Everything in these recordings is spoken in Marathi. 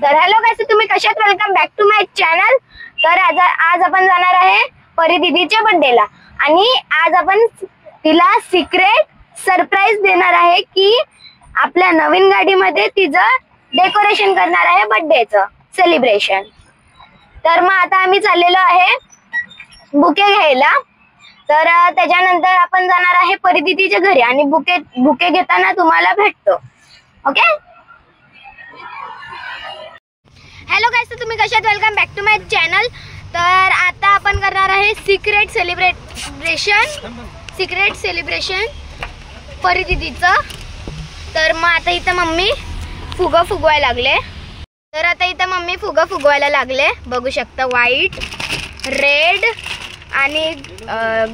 तर हॅलो गाइस, तुम्ही कशात? Welcome back to my channel. तर आज आपण जाणार आहे परी दीदीच्या बर्थडेला आणि आज आपण तिला सिक्रेट सरप्राईज देणार आहे की आपल्या नवीन गाडीमध्ये तिचं डेकोरेशन करणार आहे बर्थडेचं सेलिब्रेशन। तर मग आता आम्ही चाललेलो आहे बुके घ्यायला। तर त्याच्यानंतर आपण जाणार आहे परी दीदीच्या घरी आणि बुके घेताना तुम्हाला भेटतो। ओके, हॅलो गाइस, तर तुम्ही कशात? Welcome back to my channel. तर आता आपण करणार आहे सिक्रेट सेलिब्रेशन परी दीदीचं। तर मग आता इथं मम्मी फुगा फुगवायला लागले। बघू शकता, व्हाईट, रेड आणि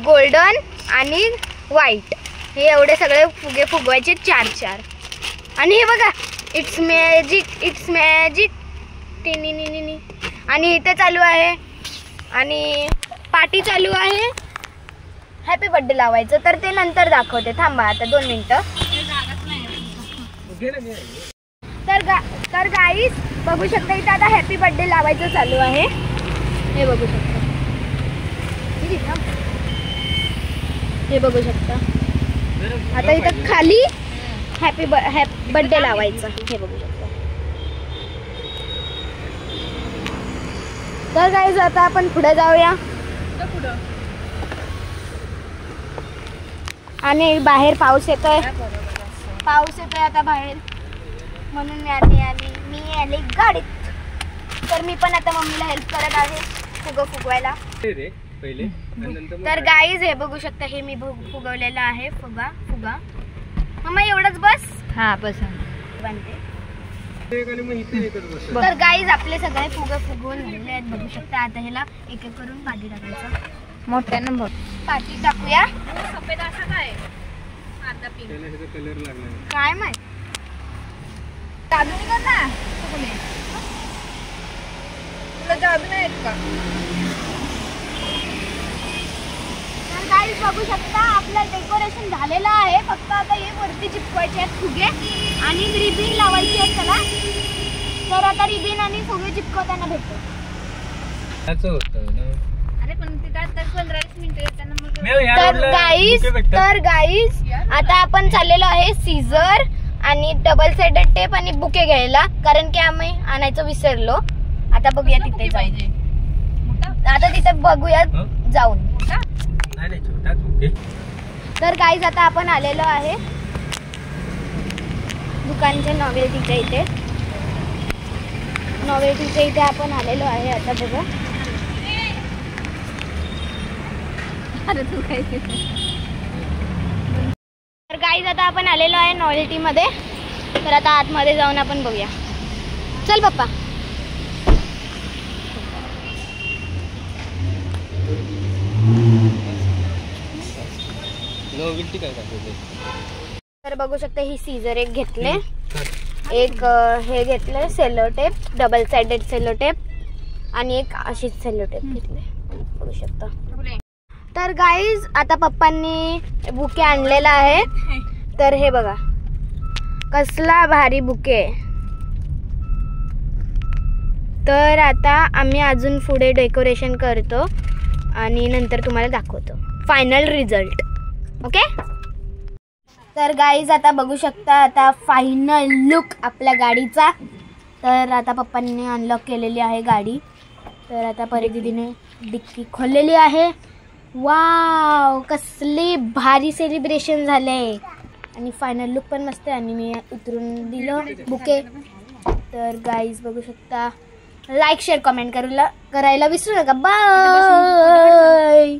गोल्डन आणि व्हाईट हे एवढे सगळे फुगे फुगवायचे 4-4। आणि हे बघा, इट्स मॅजिक आणि इथे चालू आहे आणि पार्टी चालू आहे, हॅपी बर्थडे लावायचं। तर ते नंतर दाखवते, थांबा आता 2 मिनिटं। तर गाईस बघू शकता, इथे आता हॅपी बर्थडे लावायचं चालू आहे, हे बघू शकता। हे बघू शकता, आता इथं खाली हॅपी बर्थडे लावायचं, हे बघू शकता। तर गाईज आता आपण पुढे जाऊया आणि बाहेर पाऊस येतोय आता बाहेर, म्हणून मी आले गाडीत। तर मी पण आता मम्मीला हेल्प करत आहे फुगवायला। तर गाईज हे बघू शकता, हे मी फुगवलेला आहे फुगा। मम्मा एवढंच बस? हा बस, बनते। तर गाईज आपले सगळे फुगे फुगवून झालेले आहेत, बघू शकता। आता ह्याला एक एक करून पाठी टाकायचं, मोठ्या नंबर पाठी टाकूया। सफेद असा काय माहित, जादू कर ना तुला जादू नाही येत का? तर गाईज बघू शकता, आपलं डेकोरेशन झालेलं आहे, फक्त आता हे वरती चिपकवायचे आहेत फुगे आणि रिबीन लावायची आहे त्याला। तर आता रिबीन आणि फुगे चिपकवताना भेटतो। अरे पण ते काय 15-20 मिनिटं येताना मग। तर गाईज आता आपण चाललेलो आहे सीझर आणि डबल साइडेड टेप आणि बुके घ्यायला, कारण की आम्ही आणायचं विसरलो। आता बघूया तिथे पाहिजे, आता तिथे बघूया जाऊन। तर गाईज आता आपण आलेलो आहे दुकानच्या नॉवेल्टीच्या इथे आपण आलेलो आहे। आता बघा, तर गाईज आता आपण आलेलो आहे नॉवेल्टी मध्ये। तर आता आतमध्ये जाऊन आपण बघूया, चल पप्पा। तर बघू शकता, ही सीझर एक घेतले, एक हे घेतले cello tape, double sided cello tape आणि एक अशीच सेलो टेप घेतले, बघू शकता। तर गाईज आता पप्पांनी बुके आणलेला आहे। तर हे बघा, कसला भारी बुके। तर आता आम्ही अजून पुढे डेकोरेशन करतो आणि नंतर तुम्हाला दाखवतो फायनल रिझल्ट। ओके, तर गाईज आता बघू शकता, आता फायनल लुक आपल्या गाडीचा। तर आता पप्पांनी अनलॉक केलेली आहे गाडी। तर आता परी दीदीने डिक्की खोललेली आहे। वाव, कसली भारी सेलिब्रेशन झाले आणि फायनल लुक पण मस्त आहे। आणि मी उतरून दिलं बुके। तर गाईज बघू शकता, लाईक शेअर कमेंट करायला विसरू नका। बाय।